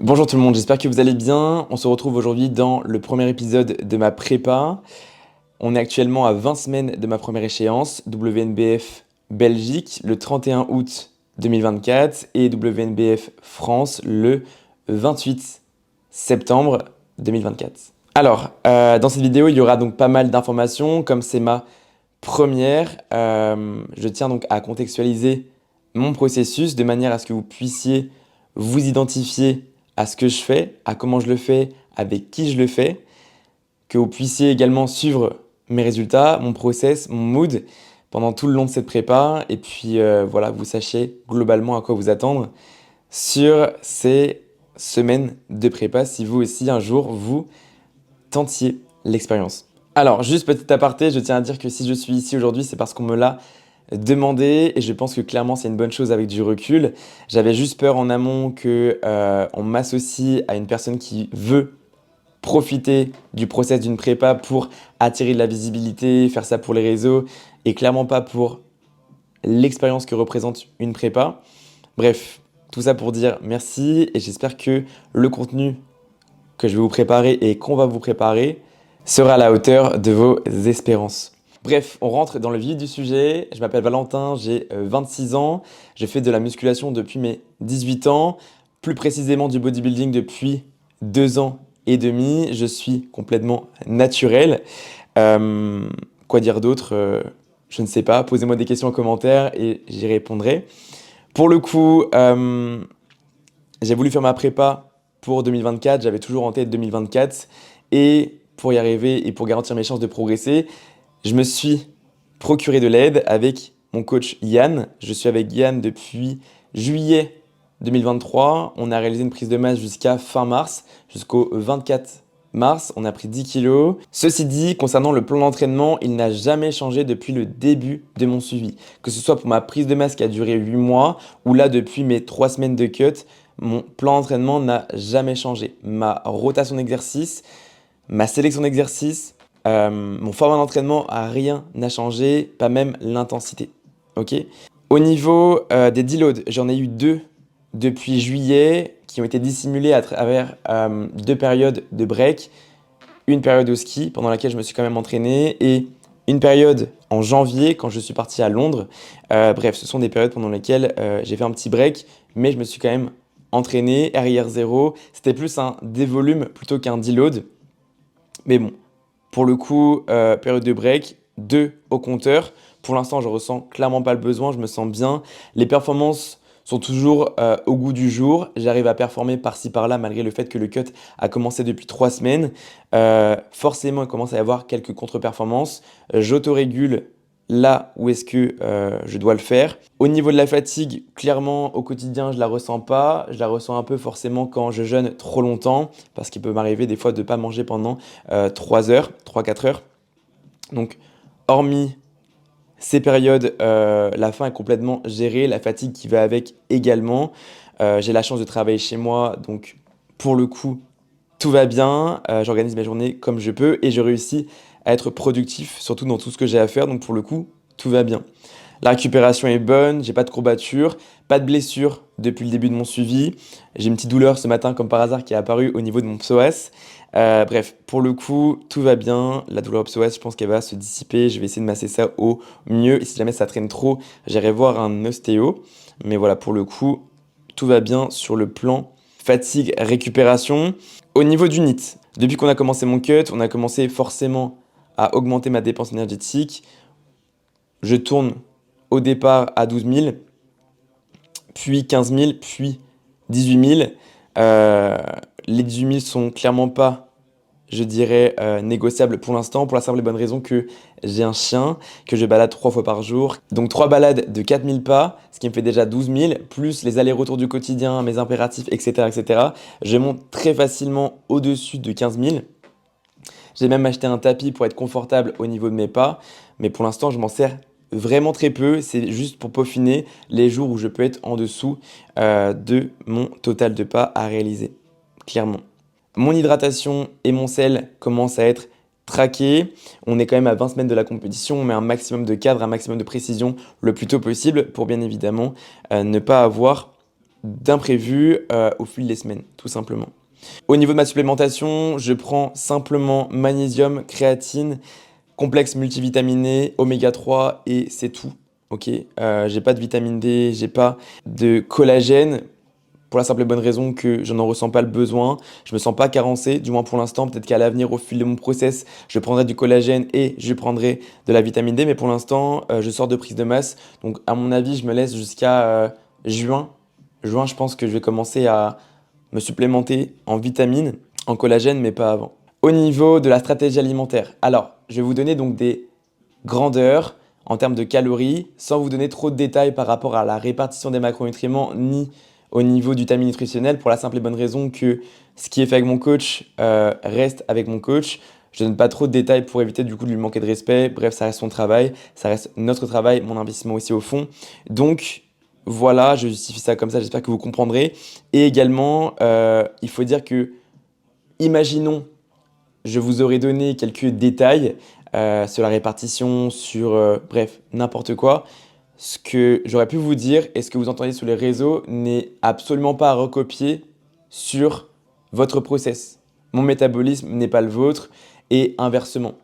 Bonjour tout le monde, j'espère que vous allez bien. On se retrouve aujourd'hui dans le premier épisode de ma prépa. On est actuellement à 20 semaines de ma première échéance, WNBF Belgique, le 31 août 2024 et WNBF France le 28 septembre 2024. Alors, dans cette vidéo, il y aura donc pas mal d'informations. Comme c'est ma première, je tiens donc à contextualiser mon processus de manière à ce que vous puissiez vous identifier à ce que je fais, à comment je le fais, avec qui je le fais, que vous puissiez également suivre mes résultats, mon process, mon mood pendant tout le long de cette prépa, et puis voilà, vous sachiez globalement à quoi vous attendre sur ces semaines de prépa si vous aussi un jour vous tentiez l'expérience. Alors, juste petit aparté, je tiens à dire que si je suis ici aujourd'hui, c'est parce qu'on me l'a demandé et je pense que clairement c'est une bonne chose avec du recul. J'avais juste peur en amont que on m'associe à une personne qui veut profiter du process d'une prépa pour attirer de la visibilité, faire ça pour les réseaux et clairement pas pour l'expérience que représente une prépa. Bref, tout ça pour dire merci et j'espère que le contenu que je vais vous préparer et qu'on va vous préparer sera à la hauteur de vos espérances. Bref, on rentre dans le vif du sujet. Je m'appelle Valentin, j'ai 26 ans. Je fais de la musculation depuis mes 18 ans, plus précisément du bodybuilding depuis 2 ans et demi. Je suis complètement naturel. Euh, Quoi dire d'autre? Je ne sais pas. Posez-moi des questions en commentaire et j'y répondrai. Pour le coup, j'ai voulu faire ma prépa pour 2024. J'avais toujours en tête 2024. Et pour y arriver et pour garantir mes chances de progresser, je me suis procuré de l'aide avec mon coach Yann. Je suis avec Yann depuis juillet 2023. On a réalisé une prise de masse jusqu'à fin mars, jusqu'au 24 mars. On a pris 10 kilos. Ceci dit, concernant le plan d'entraînement, il n'a jamais changé depuis le début de mon suivi. Que ce soit pour ma prise de masse qui a duré 8 mois ou là depuis mes 3 semaines de cut, mon plan d'entraînement n'a jamais changé. Ma rotation d'exercice, ma sélection d'exercice, mon format d'entraînement, rien n'a changé, pas même l'intensité. Ok. Au niveau des deloads, j'en ai eu deux depuis juillet qui ont été dissimulés à travers 2 périodes de break. Une période au ski pendant laquelle je me suis quand même entraîné et une période en janvier quand je suis parti à Londres. Bref, ce sont des périodes pendant lesquelles j'ai fait un petit break, mais je me suis quand même entraîné, RIR 0. C'était plus un dévolume plutôt qu'un deload. Mais bon, pour le coup, période de break, 2 au compteur. Pour l'instant, je ressens clairement pas le besoin, je me sens bien. Les performances sont toujours au goût du jour. J'arrive à performer par-ci par-là malgré le fait que le cut a commencé depuis 3 semaines. Forcément, il commence à y avoir quelques contre-performances. J'autorégule là où est-ce que je dois le faire. Au niveau de la fatigue, clairement au quotidien, je la ressens pas. Je la ressens un peu forcément quand je jeûne trop longtemps, parce qu'il peut m'arriver des fois de ne pas manger pendant 3 heures, 3-4 heures. Donc, hormis ces périodes, la faim est complètement gérée, la fatigue qui va avec également. J'ai la chance de travailler chez moi, donc pour le coup, tout va bien. J'organise mes journées comme je peux et je réussis à être productif, surtout dans tout ce que j'ai à faire. Donc pour le coup, tout va bien. La récupération est bonne, j'ai pas de courbatures, pas de blessures depuis le début de mon suivi. J'ai une petite douleur ce matin, comme par hasard, qui est apparue au niveau de mon psoas. Bref, pour le coup, tout va bien. La douleur au psoas, je pense qu'elle va se dissiper. Je vais essayer de masser ça au mieux. Et si jamais ça traîne trop, j'irai voir un ostéo. Mais voilà, pour le coup, tout va bien sur le plan fatigue, récupération. Au niveau du NEAT, depuis qu'on a commencé mon cut, on a commencé forcément à augmenter ma dépense énergétique. Je tourne au départ à 12 000, puis 15 000, puis 18 000. Les 18 000 sont clairement pas, je dirais, négociables pour la simple et bonne raison que j'ai un chien, que je balade 3 fois par jour. Donc 3 balades de 4 000 pas, ce qui me fait déjà 12 000, plus les allers-retours du quotidien, mes impératifs, etc., etc. Je monte très facilement au-dessus de 15 000. J'ai même acheté un tapis pour être confortable au niveau de mes pas, mais pour l'instant, je m'en sers vraiment très peu. C'est juste pour peaufiner les jours où je peux être en dessous de mon total de pas à réaliser, clairement. Mon hydratation et mon sel commencent à être traqués. On est quand même à 20 semaines de la compétition. On met un maximum de cadre, un maximum de précision le plus tôt possible pour bien évidemment ne pas avoir d'imprévus au fil des semaines, tout simplement. Au niveau de ma supplémentation, je prends simplement magnésium, créatine, complexe multivitaminé, oméga 3 et c'est tout. Ok, j'ai pas de vitamine D, j'ai pas de collagène pour la simple et bonne raison que je n'en ressens pas le besoin. Je me sens pas carencé, du moins pour l'instant. Peut-être qu'à l'avenir, au fil de mon process, je prendrai du collagène et je prendrai de la vitamine D. Mais pour l'instant, je sors de prise de masse. Donc, à mon avis, je me laisse jusqu'à juin. Juin, je pense que je vais commencer à me supplémenter en vitamines, en collagène, mais pas avant. Au niveau de la stratégie alimentaire, alors, je vais vous donner donc des grandeurs en termes de calories, sans vous donner trop de détails par rapport à la répartition des macronutriments ni au niveau du timing nutritionnel, pour la simple et bonne raison que ce qui est fait avec mon coach reste avec mon coach. Je ne donne pas trop de détails pour éviter du coup de lui manquer de respect. Bref, ça reste son travail, ça reste notre travail, mon investissement aussi au fond. Donc voilà, je justifie ça comme ça, j'espère que vous comprendrez. Et également, il faut dire que, imaginons, je vous aurais donné quelques détails sur la répartition, sur bref, n'importe quoi. Ce que j'aurais pu vous dire et ce que vous entendez sur les réseaux n'est absolument pas à recopier sur votre process. Mon métabolisme n'est pas le vôtre et inversement.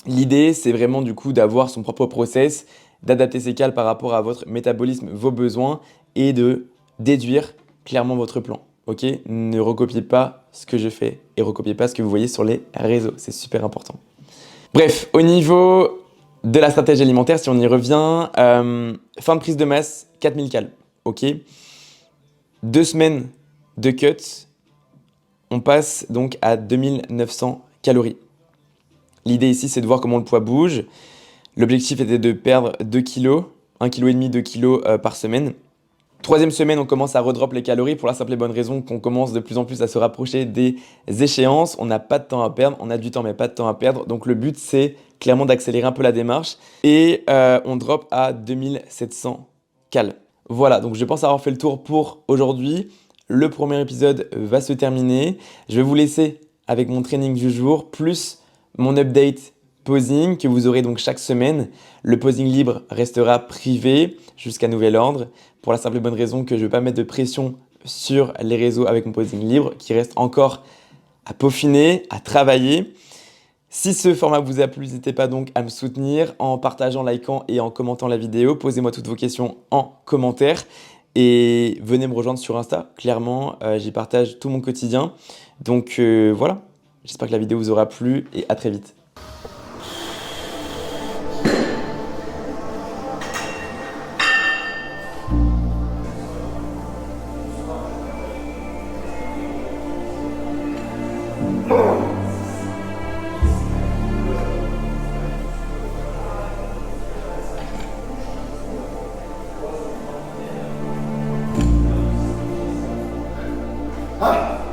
L'idée, c'est vraiment du coup d'avoir son propre process, d'adapter ses cales par rapport à votre métabolisme, vos besoins et de déduire clairement votre plan. Ok? Ne recopiez pas ce que je fais et recopiez pas ce que vous voyez sur les réseaux. C'est super important. Bref, au niveau de la stratégie alimentaire, si on y revient, fin de prise de masse, 4000 cales. Ok? 2 semaines de cut, on passe donc à 2900 calories. L'idée ici, c'est de voir comment le poids bouge. L'objectif était de perdre 2 kg, 1,5 kg, 2 kg par semaine. Troisième semaine, on commence à redrop les calories pour la simple et bonne raison qu'on commence de plus en plus à se rapprocher des échéances. On n'a pas de temps à perdre, on a du temps mais pas de temps à perdre. Donc le but, c'est clairement d'accélérer un peu la démarche. Et on drop à 2700 cales. Voilà, donc je pense avoir fait le tour pour aujourd'hui. Le premier épisode va se terminer. Je vais vous laisser avec mon training du jour, plus mon update posing que vous aurez donc chaque semaine. Le posing libre restera privé jusqu'à nouvel ordre pour la simple et bonne raison que je ne veux pas mettre de pression sur les réseaux avec mon posing libre qui reste encore à peaufiner, à travailler. Si ce format vous a plu, n'hésitez pas donc à me soutenir en partageant, likant et en commentant la vidéo. Posez-moi toutes vos questions en commentaire et venez me rejoindre sur Insta. Clairement, j'y partage tout mon quotidien. Donc voilà, j'espère que la vidéo vous aura plu et à très vite. Ah!